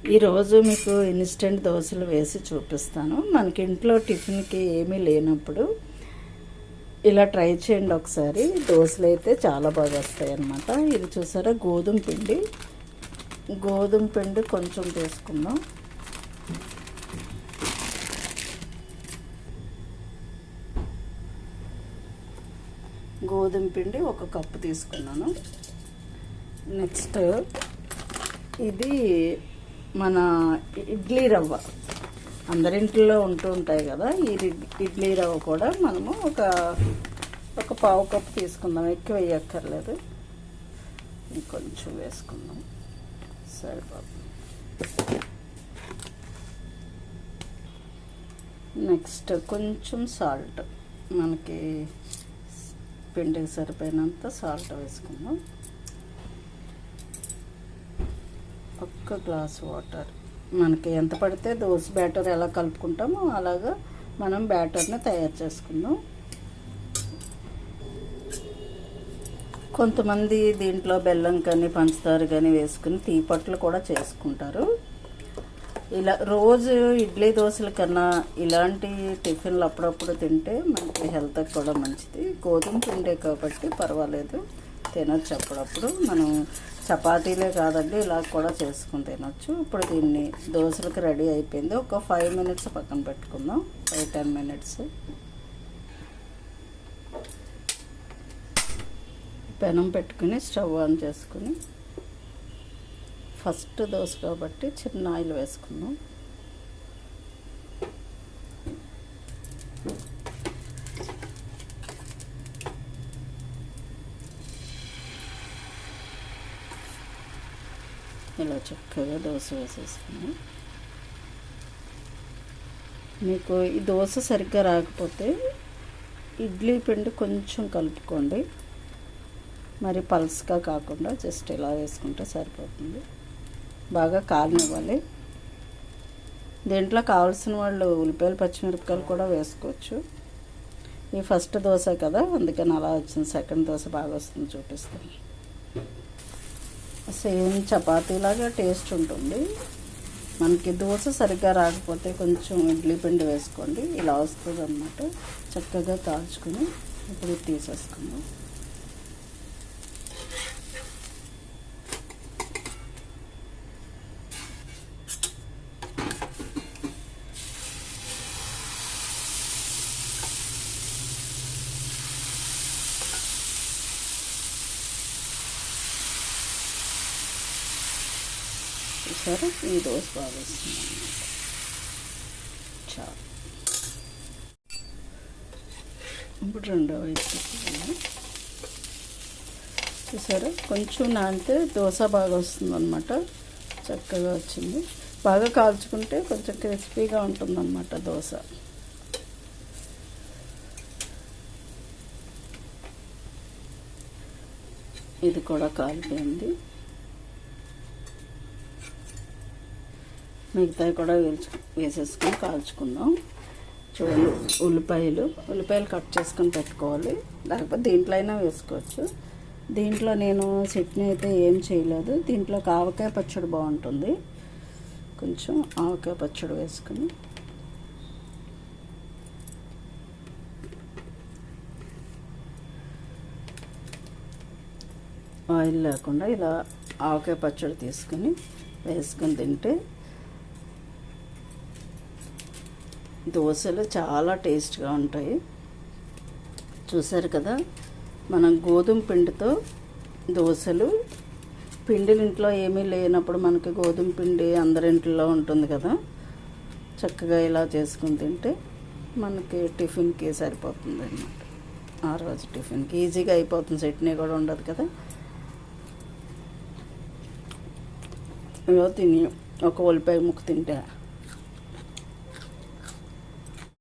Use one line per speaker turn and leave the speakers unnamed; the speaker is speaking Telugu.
ఈరోజు మీకు ఇన్స్టెంట్ దోశలు వేసి చూపిస్తాను. మనకి ఇంట్లో టిఫిన్కి ఏమీ లేనప్పుడు ఇలా ట్రై చేయండి ఒకసారి. దోశలు అయితే చాలా బాగా వస్తాయి అన్నమాట. ఇది చూసారా, గోధుమ పిండి కొంచెం తీసుకుందాం. గోధుమ పిండి 1 కప్పు తీసుకున్నాను. నెక్స్ట్ ఇది మన ఇడ్లీ రవ్వ, అందరింట్లో ఉంటూ ఉంటాయి కదా, ఈ ఇడ్లీ రవ్వ కూడా మనము ఒక పావు కప్పు తీసుకుందాం. ఎక్కువ వేయక్కర్లేదు, ఇంకొంచెం వేసుకుందాం సరిపోతుంది. నెక్స్ట్ కొంచెం సాల్ట్, మనకి పిండికి సరిపోయినంత సాల్ట్ వేసుకుందాం. 1 గ్లాసు వాటర్, మనకి ఎంత పడితే దోశ బ్యాటర్ ఎలా కలుపుకుంటామో అలాగా మనం బ్యాటర్ని తయారు చేసుకుందాం. కొంతమంది దీంట్లో బెల్లం కానీ పంచదార కానీ వేసుకుని తీపట్లు కూడా చేసుకుంటారు. ఇలా రోజు ఇడ్లీ దోశల కన్నా ఇలాంటి టిఫిన్లు అప్పుడప్పుడు తింటే మనకి హెల్త్కి కూడా మంచిది. గోధుమ పిండే కాబట్టి పర్వాలేదు, తినొచ్చు. అప్పుడప్పుడు మనం చపాతీలే కాదండి, ఇలా కూడా చేసుకుని తినొచ్చు. ఇప్పుడు దీన్ని దోశలకు రెడీ అయిపోయింది. ఒక 5 మినిట్స్ పక్కన పెట్టుకుందాం, 5-10 మినిట్స్. పెనం పెట్టుకుని స్టవ్ ఆన్ చేసుకుని ఫస్ట్ దోశ కాబట్టి చిన్న ఆయిల్ వేసుకుందాం. ఇలా చక్కగా దోశ వేసేసుకున్నాం. మీకు ఈ దోశ సరిగ్గా రాకపోతే ఇడ్లీ పిండి కొంచెం కలుపుకోండి, మరి పల్స్గా కాకుండా జస్ట్ ఇలా వేసుకుంటే సరిపోతుంది. బాగా కాలనివ్వాలి. దీంట్లో కావాల్సిన వాళ్ళు ఉల్లిపాయలు పచ్చిమిరపకాయలు కూడా వేసుకోవచ్చు. ఈ ఫస్ట్ దోశ కదా, అందుకని అలా వచ్చింది. సెకండ్ దోశ బాగా వస్తుంది, చూపిస్తాను. సేమ్ చపాతీలాగా టేస్ట్ ఉంటుంది. మనకి దోశ సరిగ్గా రాకపోతే కొంచెం ఇడ్లీ పిండి వేసుకోండి, ఇలా వస్తుంది అన్నమాట. చక్కగా కాల్చుకుని ఇప్పుడు తీసేసుకుందాం. సరే, ఈ దోశ బాగా వస్తుంది అన్నమాట. చాలు. ఇప్పుడు రెండవ వైపు చూసారా, కొంచెం నానితే దోశ బాగా వస్తుంది అన్నమాట. చక్కగా వచ్చింది. బాగా కాల్చుకుంటే కొంచెం క్రిస్పీగా ఉంటుంది అన్నమాట దోశ. ఇది కూడా కాలిపోయింది. మిగతాయి కూడా వేసేసుకొని కాల్చుకుందాం. చూడండి, ఉల్లిపాయలు కట్ చేసుకొని పెట్టుకోవాలి, లేకపోతే దీంట్లో అయినా వేసుకోవచ్చు. దీంట్లో నేను చట్నీ అయితే ఏం చేయలేదు. దీంట్లో ఆవకాయ పచ్చడి బాగుంటుంది. కొంచెం ఆవకాయ పచ్చడి వేసుకుని ఆయిల్ లేకుండా ఇలా ఆవకాయ పచ్చడి తీసుకుని వేసుకొని తింటే దోశలు చాలా టేస్ట్గా ఉంటాయి. చూసారు కదా, మనం గోధుమ పిండితో దోశలు, పిండిలు ఇంట్లో ఏమీ లేనప్పుడు మనకి గోధుమ పిండి అందరింట్లో ఉంటుంది కదా, చక్కగా ఇలా చేసుకుని తింటే మనకి టిఫిన్కి సరిపోతుంది అన్నమాట. ఆ రోజు టిఫిన్కి ఈజీగా అయిపోతుంది, చట్నీ కూడా ఉండదు కదా. ఇగో తిని ఒక ఉల్లిపాయ ముక్క తింటే